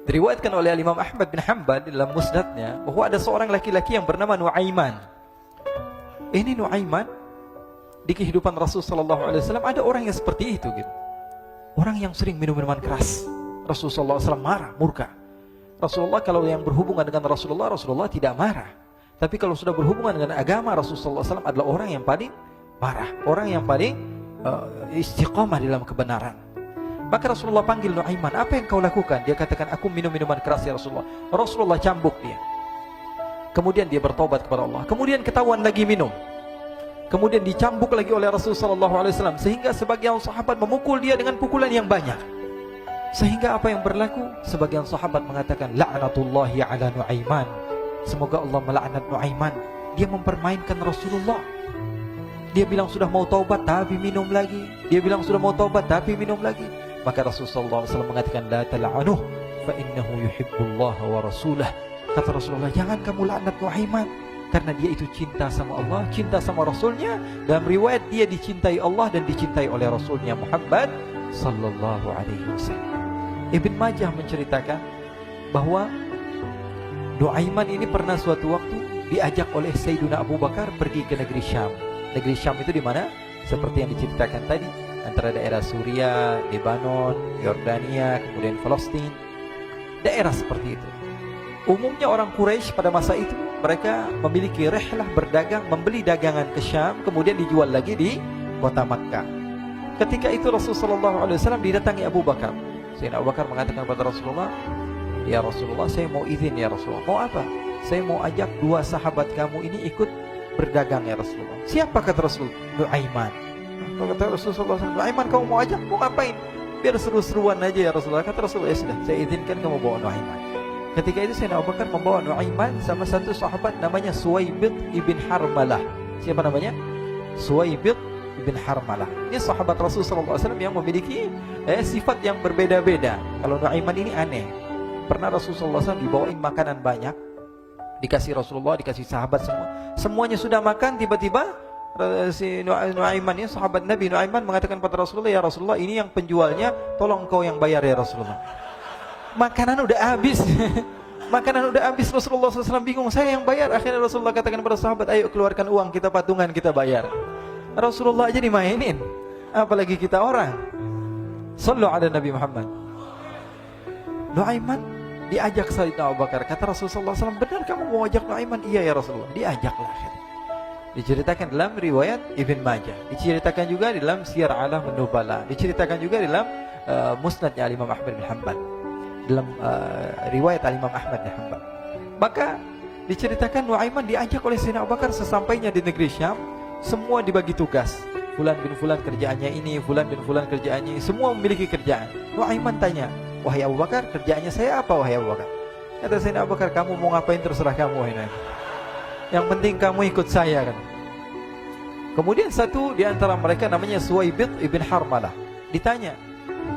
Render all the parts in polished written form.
Diriwayatkan oleh Imam Ahmad bin Hanbal dalam musnadnya bahwa ada seorang laki-laki yang bernama Nuaiman. Ini Nuaiman di kehidupan Rasulullah SAW ada orang yang seperti itu gitu. Orang yang sering minum minuman keras. Rasulullah SAW marah, murka. Rasulullah kalau yang berhubungan dengan Rasulullah tidak marah. Tapi kalau sudah berhubungan dengan agama, Rasulullah SAW adalah orang yang paling marah, orang yang paling istiqamah dalam kebenaran. Maka Rasulullah panggil Nuaiman, apa yang kau lakukan? Dia katakan, aku minum minuman keras ya Rasulullah. Rasulullah cambuk dia. Kemudian dia bertobat kepada Allah. Kemudian ketahuan lagi minum. Kemudian dicambuk lagi oleh Rasulullah SAW. Sehingga sebagian sahabat memukul dia dengan pukulan yang banyak. Sehingga apa yang berlaku? Sebagian sahabat mengatakan, la'natullahi ala Nuaiman. Semoga Allah melaknat Nuaiman. Dia mempermainkan Rasulullah. Dia bilang sudah mau taubat tapi minum lagi. Dia bilang sudah mau taubat tapi minum lagi. Maka Rasulullah SAW mengatakan, la tal'anuh fa innahu yuhibbullaha wa rasulah. Kata Rasulullah, jangan kamu laknat Nuaiman, karena dia itu cinta sama Allah, cinta sama Rasulnya. Dalam riwayat dia dicintai Allah dan dicintai oleh Rasulnya Muhammad sallallahu alaihi wasallam. Ibn Majah menceritakan bahwa Nuaiman ini pernah suatu waktu diajak oleh Sayyidina Abu Bakar pergi ke negeri Syam. Negeri Syam itu di mana? Seperti yang diceritakan tadi, antara daerah Suriah, Lebanon, Yordania, kemudian Palestina. Daerah seperti itu. Umumnya orang Quraisy pada masa itu mereka memiliki rihlah berdagang, membeli dagangan ke Syam, kemudian dijual lagi di kota Makkah. Ketika itu Rasulullah SAW didatangi Abu Bakar. Sayyidina Abu Bakar mengatakan kepada Rasulullah, ya Rasulullah, saya mau izin ya Rasulullah. Mau apa? Saya mau ajak dua sahabat kamu ini ikut berdagang ya Rasulullah. Siapa kata Rasul? Nuaiman. Kata Rasulullah SAW, Nuaiman kamu mau ajak? Mau ngapain? Biar seru-seruan aja ya Rasulullah. Kata Rasulullah, ya sudah, saya izinkan kamu bawa Nuaiman. Ketika itu Sayyidina Abu Bakar membawa Nuaiman sama satu sahabat namanya Suwaibid ibn Harmalah. Siapa namanya? Suwaibid ibn Harmalah. Ini sahabat Rasulullah SAW yang memiliki sifat yang berbeda-beda. Kalau Nuaiman ini aneh. Pernah Rasulullah SAW dibawain makanan banyak, dikasih Rasulullah, dikasih sahabat semua. Semuanya sudah makan, tiba-tiba si Nuaiman ini, sahabat Nabi Nuaiman mengatakan kepada Rasulullah, ya Rasulullah, ini yang penjualnya, tolong kau yang bayar ya Rasulullah. Makanan udah habis. Makanan udah habis, Rasulullah SAW bingung, saya yang bayar. Akhirnya Rasulullah katakan kepada sahabat, ayo keluarkan uang, kita patungan, kita bayar. Rasulullah aja dimainin, apalagi kita orang. Sallu ala Nabi Muhammad. Nuaiman diajak Sayyidina Abu Bakar. Kata Rasulullah SAW, benar kamu mau ajak Nuaiman? Iya ya Rasulullah. Diajaklah. Diceritakan dalam riwayat Ibn Majah, diceritakan juga dalam Siyar A'lam An-Nubala, diceritakan juga dalam musnadnya Imam Ahmad bin Hanbal, dalam riwayat Imam Ahmad bin Hanbal. Maka diceritakan Nuaiman diajak oleh Sayyidina Abu Bakar. Sesampainya di negeri Syam, semua dibagi tugas. Fulan bin Fulan kerjaannya ini, Fulan bin Fulan kerjaannya ini, semua memiliki kerjaan. Nuaiman tanya, wahai Abu Bakar, kerjaannya saya apa wahai Abu Bakar? Kata Sayyidina Abu Bakar, kamu mau ngapain terserah kamu wahai Nuaiman. Yang penting kamu ikut saya kan. Kemudian satu di antara mereka namanya Suwaibid ibn Harmalah. Ditanya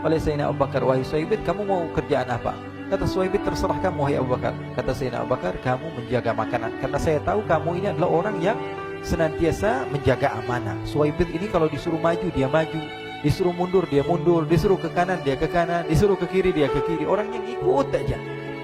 oleh Sayyidina Abu Bakar, wahai Suwaibid, kamu mau kerjaan apa? Kata Suwaibid, terserah kamu wahai Abu Bakar. Kata Sayyidina Abu Bakar, kamu menjaga makanan, karena saya tahu kamu ini adalah orang yang senantiasa menjaga amanah. Suwaibid ini kalau disuruh maju dia maju, disuruh mundur dia mundur, disuruh ke kanan dia ke kanan, disuruh ke kiri dia ke kiri. Orang yang ikut aja.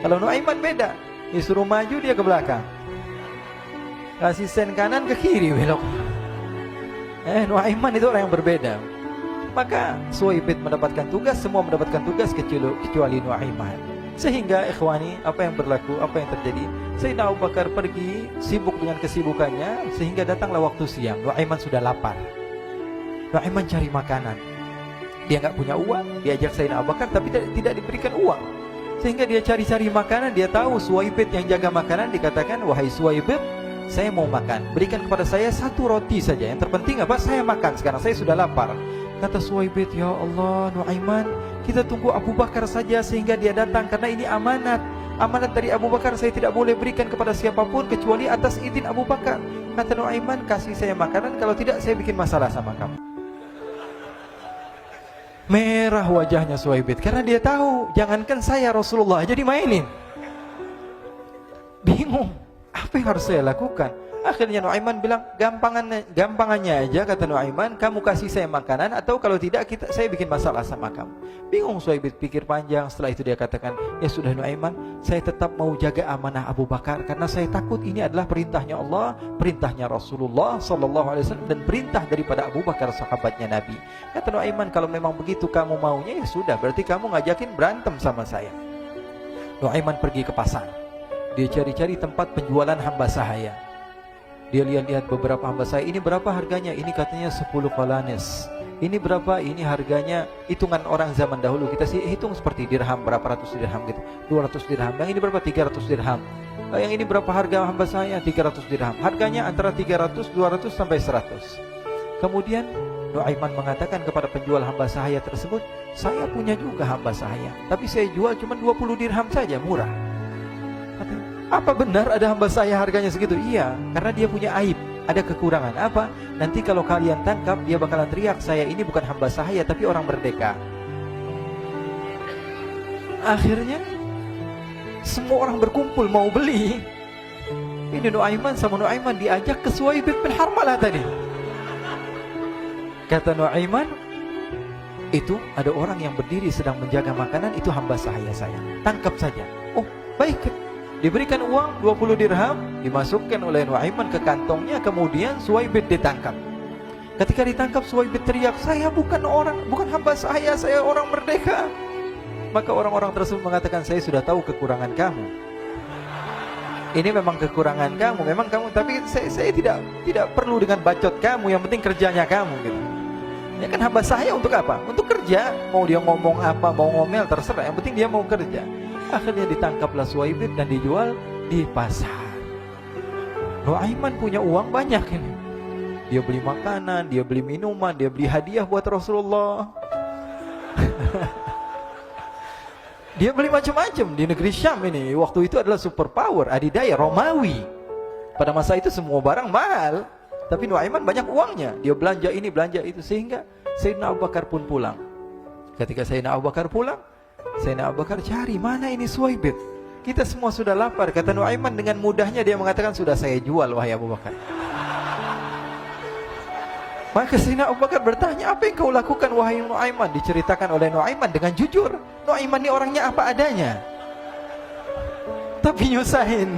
Kalau Nuaiman beda, disuruh maju dia ke belakang, kasih sen kanan ke kiri belok. Nuaiman itu orang yang berbeda. Maka Suwaibid mendapatkan tugas, semua mendapatkan tugas kecuali Nuaiman. Sehingga ikhwani, apa yang berlaku, apa yang terjadi? Sayyidina Abu Bakar pergi sibuk dengan kesibukannya, sehingga datanglah waktu siang. Nuaiman sudah lapar. Nuaiman cari makanan. Dia nggak punya uang, diajak Sayyidina Abu Bakar tapi tidak diberikan uang. Sehingga dia cari-cari makanan. Dia tahu Suwaibid yang jaga makanan. Dikatakan, wahai Suwaibid, saya mau makan, berikan kepada saya satu roti saja. Yang terpenting apa? Saya makan sekarang, saya sudah lapar. Kata Suwaibid, ya Allah Nuaiman, kita tunggu Abu Bakar saja sehingga dia datang, karena ini amanat. Amanat dari Abu Bakar, saya tidak boleh berikan kepada siapapun kecuali atas izin Abu Bakar. Kata Nuaiman, kasih saya makanan, kalau tidak saya bikin masalah sama kamu. Merah wajahnya Suwaibid, karena dia tahu, jangankan saya, Rasulullah aja dimainin. Bingung, apa yang harus saya lakukan? Akhirnya Nuaiman bilang, gampangannya aja, kata Nuaiman, kamu kasih saya makanan, atau kalau tidak saya bikin masalah sama kamu. Bingung Suhaib pikir panjang. Setelah itu dia katakan, ya sudah Nuaiman, saya tetap mau jaga amanah Abu Bakar, karena saya takut ini adalah perintahnya Allah, perintahnya Rasulullah SAW, dan perintah daripada Abu Bakar, sahabatnya Nabi. Kata Nuaiman, kalau memang begitu kamu maunya, ya sudah, berarti kamu ngajakin berantem sama saya. Nuaiman pergi ke pasar. Dia cari-cari tempat penjualan hamba sahaya. Dia lihat-lihat beberapa hamba sahaya. Ini berapa harganya? Ini katanya 10 qalanis. Ini berapa? Ini harganya, hitungan orang zaman dahulu, kita sih hitung seperti dirham, berapa ratus dirham gitu, 200 dirham. Yang ini berapa? 300 dirham. Yang ini berapa harga hamba sahaya? 300 dirham. Harganya antara 300, 200 sampai 100. Kemudian Nuaiman mengatakan kepada penjual hamba sahaya tersebut, saya punya juga hamba sahaya, tapi saya jual cuma 20 dirham saja, murah. Katanya, apa benar ada hamba saya harganya segitu? Iya, karena dia punya aib, ada kekurangan. Apa? Nanti kalau kalian tangkap, dia bakalan teriak, saya ini bukan hamba sahaya tapi orang merdeka. Akhirnya semua orang berkumpul mau beli. Ini Nuaiman sama Nuaiman diajak ke Suhaib bin Harmalah tadi. Kata Nuaiman, itu ada orang yang berdiri sedang menjaga makanan, itu hamba sahaya saya, tangkap saja. Oh baik. Diberikan uang 20 dirham, dimasukkan oleh Nuaiman ke kantongnya, kemudian Suhaib ditangkap. Ketika ditangkap, Suhaib teriak, saya bukan hamba saya orang merdeka. Maka orang-orang tersebut mengatakan, saya sudah tahu kekurangan kamu. Ini memang kekurangan kamu, memang kamu, tapi saya tidak perlu dengan bacot kamu, yang penting kerjanya kamu gitu. Ya kan hamba saya untuk apa? Untuk kerja. Mau dia ngomong apa, mau ngomel, terserah, yang penting dia mau kerja. Akhirnya ditangkaplah Suhaib dan dijual di pasar. Nuaiman punya uang banyak ini. Dia beli makanan, dia beli minuman, dia beli hadiah buat Rasulullah. Dia beli macam-macam di negeri Syam ini. Waktu itu adalah superpower, adidaya Romawi. Pada masa itu semua barang mahal, tapi Nuaiman banyak uangnya. Dia belanja ini, belanja itu, sehingga Sayyidina Abu Bakar pun pulang. Ketika Sayyidina Abu Bakar pulang, Sayyidina Abu Bakar cari, mana ini Suhaib? Kita semua sudah lapar. Kata Nuaiman dengan mudahnya dia mengatakan, sudah saya jual wahai Abu Bakar. Maka Sayyidina Abu Bakar bertanya, apa yang kau lakukan wahai Nuaiman? Diceritakan oleh Nuaiman dengan jujur. Nuaiman ini orangnya apa adanya, tapi nyusahin.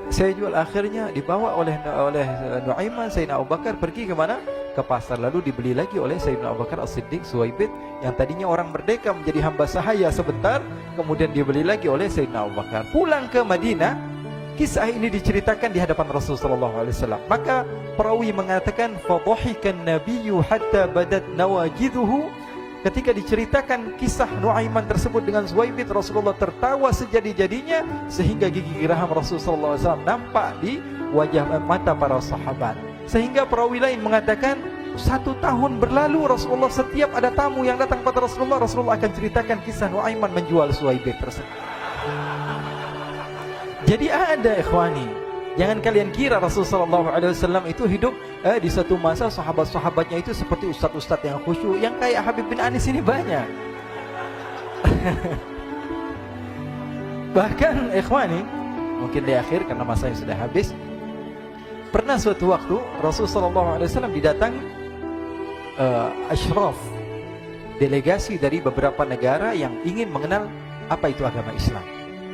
Saya jual. Akhirnya dibawa oleh Nuaiman, Sayyidina Abu Bakar pergi ke mana? Ke pasar. Lalu dibeli lagi oleh Sayyidina Abu Bakar As-Siddiq, Suhaib yang tadinya orang merdeka menjadi hamba sahaya sebentar, kemudian dibeli lagi oleh Sayyidina Abu Bakar. Pulang ke Madinah, kisah ini diceritakan di hadapan Rasulullah SAW. Maka perawi mengatakan, fadhahikan nabiyyu hatta badat nawajiduhu. Ketika diceritakan kisah Nuaiman tersebut dengan Suhaib, Rasulullah tertawa sejadi-jadinya sehingga gigi geraham Rasulullah SAW nampak di wajah mata para sahabat. Sehingga perawi lain mengatakan, 1 tahun berlalu Rasulullah, setiap ada tamu yang datang kepada Rasulullah akan ceritakan kisah Nuaiman menjual Suhaib tersebut. Jadi ada ikhwani, jangan kalian kira Rasulullah SAW itu hidup di satu masa sahabat-sahabatnya itu seperti ustadz-ustadz yang khusyuk, yang kayak Habib bin Anis ini banyak. Bahkan ikhwani, mungkin di akhir karena masanya sudah habis, pernah suatu waktu Rasulullah SAW didatangi asyraf, delegasi dari beberapa negara yang ingin mengenal apa itu agama Islam.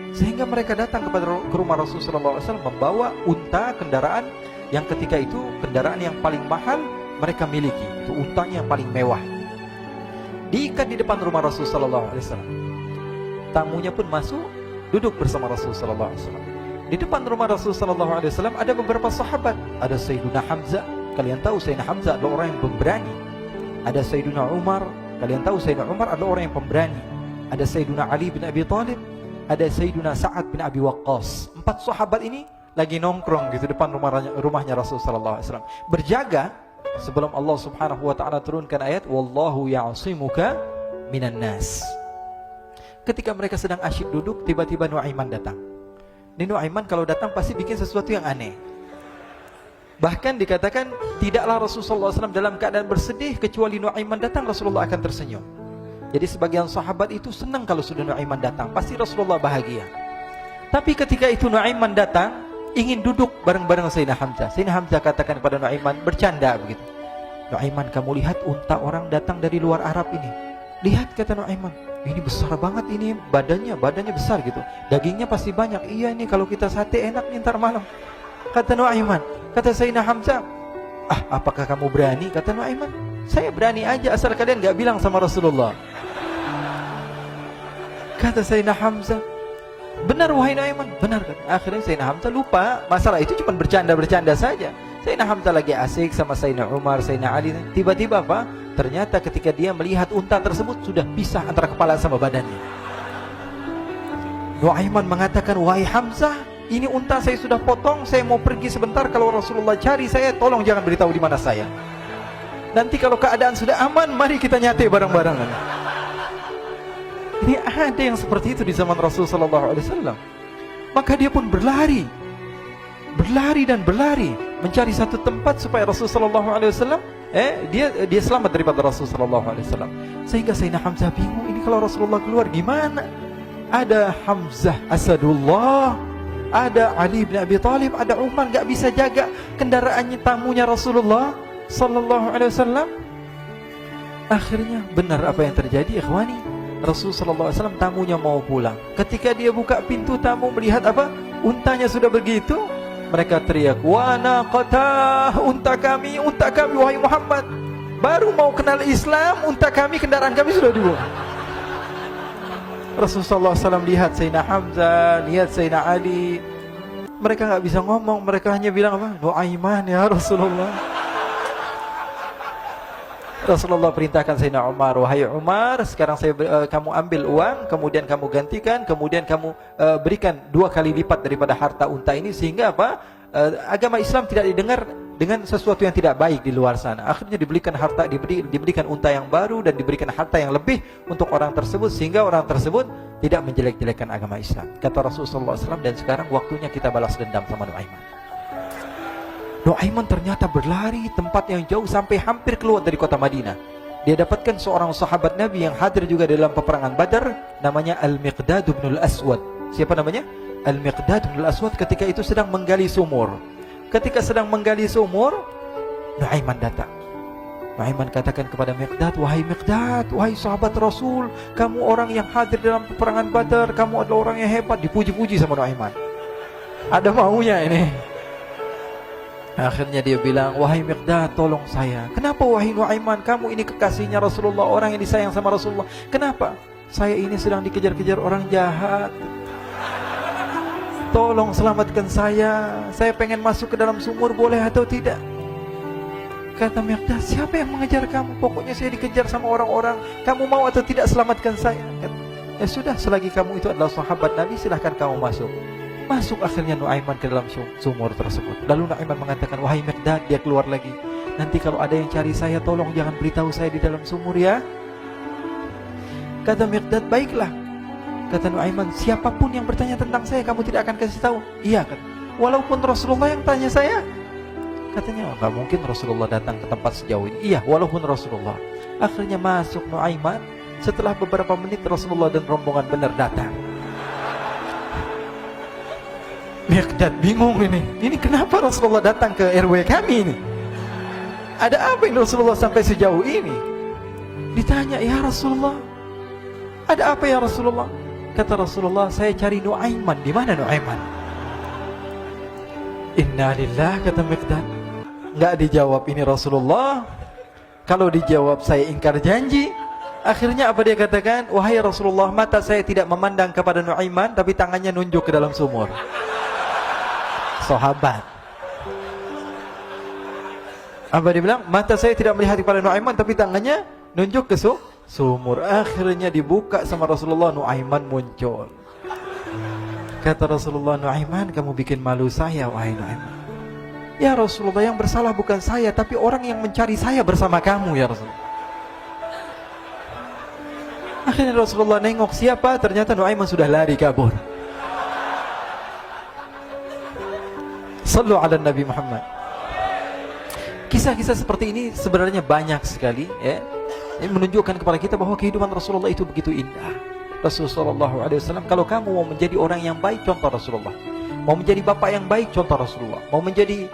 Sehingga mereka datang ke rumah Rasulullah SAW membawa unta, kendaraan yang ketika itu kendaraan yang paling mahal mereka miliki. Itu untanya yang paling mewah. Diikat di depan rumah Rasulullah SAW. Tamunya pun masuk, duduk bersama Rasulullah SAW. Di depan rumah Rasulullah SAW ada beberapa sahabat. Ada Sayyiduna Hamzah. Kalian tahu Sayyidina Hamzah adalah orang yang pemberani. Ada Sayyiduna Umar. Kalian tahu Sayyidina Umar adalah orang yang pemberani. Ada Sayyiduna Ali bin Abi Thalib. Ada Sayyiduna Sa'ad bin Abi Waqqas. 4 sahabat ini lagi nongkrong gitu depan rumahnya Rasulullah SAW, berjaga sebelum Allah Subhanahu wa taala turunkan ayat wallahu ya'simuka minan nas. Ketika mereka sedang asyik duduk, tiba-tiba Nuaiman datang. Ini Nuaiman kalau datang pasti bikin sesuatu yang aneh. Bahkan dikatakan tidaklah Rasulullah SAW dalam keadaan bersedih, kecuali Nuaiman datang Rasulullah akan tersenyum. Jadi sebagian sahabat itu senang kalau sudah Nuaiman datang, pasti Rasulullah bahagia. Tapi ketika itu Nuaiman datang, ingin duduk bareng-bareng Sayyidina Hamzah. Sayyidina Hamzah katakan kepada Nuaiman, bercanda begitu. Nuaiman, kamu lihat unta orang datang dari luar Arab ini. Lihat, kata Nuaiman, ini besar banget, ini badannya besar gitu. Dagingnya pasti banyak. Iya, ini kalau kita sate enak nih ntar malam. Kata Nuaiman. Kata Sayyidina Hamzah, apakah kamu berani? Kata Nuaiman, saya berani aja asal kalian gak bilang sama Rasulullah. Kata Sayyidina Hamzah, benar wahai Nuaiman, benar kan? Akhirnya Sayyidina Hamzah lupa masalah itu, cuma bercanda-bercanda saja. Sayyidina Hamzah lagi asik sama Sayyidina Umar, Sayyidina Ali. Tiba-tiba apa? Ternyata ketika dia melihat unta tersebut sudah pisah antara kepala sama badannya. Nuaiman mengatakan, wahai Hamzah, ini unta saya sudah potong, saya mau pergi sebentar. Kalau Rasulullah cari saya, tolong jangan beritahu di mana saya. Nanti kalau keadaan sudah aman, mari kita nyate bareng-barengan. Ini ada yang seperti itu di zaman Rasulullah SAW. Maka dia pun berlari dan berlari mencari satu tempat supaya Rasulullah SAW dia selamat daripada Rasulullah SAW. Sehingga Sayyidina Hamzah bingung, ini kalau Rasulullah keluar gimana? Ada Hamzah Asadullah, ada Ali bin Abi Thalib, ada Umar, gak bisa jaga kendaraannya, tamunya Rasulullah SAW. Akhirnya benar apa yang terjadi, ikhwani. Rasulullah SAW tamunya mau pulang. Ketika dia buka pintu tamu melihat apa? Untanya sudah begitu. Mereka teriak, wa naqatah, unta kami wahai Muhammad. Baru mau kenal Islam, unta kami, kendaraan kami sudah dibuang. Rasulullah SAW lihat Sayyidina Hamzah, lihat Sayyidina Ali. Mereka gak bisa ngomong, mereka hanya bilang apa? Nuaiman ya Rasulullah. Rasulullah perintahkan Sayyidina Umar, wahai Umar, sekarang kamu ambil uang, kemudian kamu gantikan, kemudian kamu berikan 2 kali lipat daripada harta unta ini, sehingga apa? Agama Islam tidak didengar dengan sesuatu yang tidak baik di luar sana. Akhirnya diberikan harta, diberikan unta yang baru dan diberikan harta yang lebih untuk orang tersebut, sehingga orang tersebut tidak menjelek-jelekan agama Islam. Kata Rasulullah SAW, dan sekarang waktunya kita balas dendam sama Nuaiman. Nuaiman ternyata berlari tempat yang jauh sampai hampir keluar dari kota Madinah. Dia dapatkan seorang sahabat Nabi yang hadir juga dalam peperangan Badar, namanya Al-Miqdad bin Al-Aswad. Siapa namanya? Al-Miqdad bin Al-Aswad ketika itu sedang menggali sumur. Ketika sedang menggali sumur, Nuaiman datang. Nuaiman katakan kepada Miqdad, wahai Miqdad, wahai sahabat Rasul, kamu orang yang hadir dalam peperangan Badar, kamu adalah orang yang hebat. Dipuji-puji sama Nuaiman. Ada maunya ini. Akhirnya dia bilang, wahai Miqdad, tolong saya. Kenapa wahai Nuaiman, kamu ini kekasihnya Rasulullah, orang yang disayang sama Rasulullah. Kenapa? Saya ini sedang dikejar-kejar orang jahat. Tolong selamatkan saya. Saya pengen masuk ke dalam sumur, boleh atau tidak? Kata Miqdad, siapa yang mengejar kamu? Pokoknya saya dikejar sama orang-orang. Kamu mau atau tidak selamatkan saya? Ya sudah, selagi kamu itu adalah sahabat Nabi, silahkan kamu masuk. Masuk akhirnya Nuaiman ke dalam sumur tersebut. Lalu Nuaiman mengatakan, wahai Miqdad, dia keluar lagi. Nanti kalau ada yang cari saya, tolong jangan beritahu saya di dalam sumur ya. Kata Miqdad, baiklah. Kata Nuaiman, siapapun yang bertanya tentang saya, kamu tidak akan kasih tahu. Iya kan? Walaupun Rasulullah yang tanya saya. Katanya, nggak mungkin Rasulullah datang ke tempat sejauh ini. Iya, walaupun Rasulullah. Akhirnya masuk Nuaiman. Setelah beberapa menit Rasulullah dan rombongan benar datang. Miqdad bingung ini. Ini kenapa Rasulullah datang ke RW kami ini? Ada apa ini Rasulullah sampai sejauh ini? Ditanya, ya Rasulullah, ada apa ya Rasulullah? Kata Rasulullah, saya cari Nuaiman. Di mana Nuaiman? Inna lillah, kata Miqdad. Nggak dijawab ini Rasulullah. Kalau dijawab saya ingkar janji. Akhirnya apa dia katakan? Wahai Rasulullah, mata saya tidak memandang kepada Nuaiman, tapi tangannya nunjuk ke dalam sumur. Sahabat. Apa dia bilang? Mata saya tidak melihat kepada Nuaiman, tapi tangannya nunjuk ke sumur. Akhirnya dibuka sama Rasulullah, Nuaiman muncul. Kata Rasulullah, Nuaiman, kamu bikin malu saya, wahai Nuaiman. Ya Rasulullah, yang bersalah bukan saya, tapi orang yang mencari saya bersama kamu, ya Rasulullah. Akhirnya Rasulullah nengok siapa, ternyata Nuaiman sudah lari kabur. Sallu ala Nabi Muhammad. Kisah-kisah seperti ini sebenarnya banyak sekali, ya. Ini menunjukkan kepada kita bahwa kehidupan Rasulullah itu begitu indah. Rasulullah SAW, kalau kamu mau menjadi orang yang baik, contoh Rasulullah. Mau menjadi bapak yang baik, contoh Rasulullah. Mau menjadi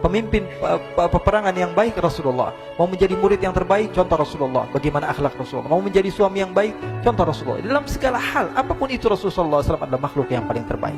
pemimpin peperangan yang baik, Rasulullah. Mau menjadi murid yang terbaik, contoh Rasulullah. Bagaimana akhlak Rasulullah. Mau menjadi suami yang baik, contoh Rasulullah. Dalam segala hal, apapun itu Rasulullah SAW adalah makhluk yang paling terbaik.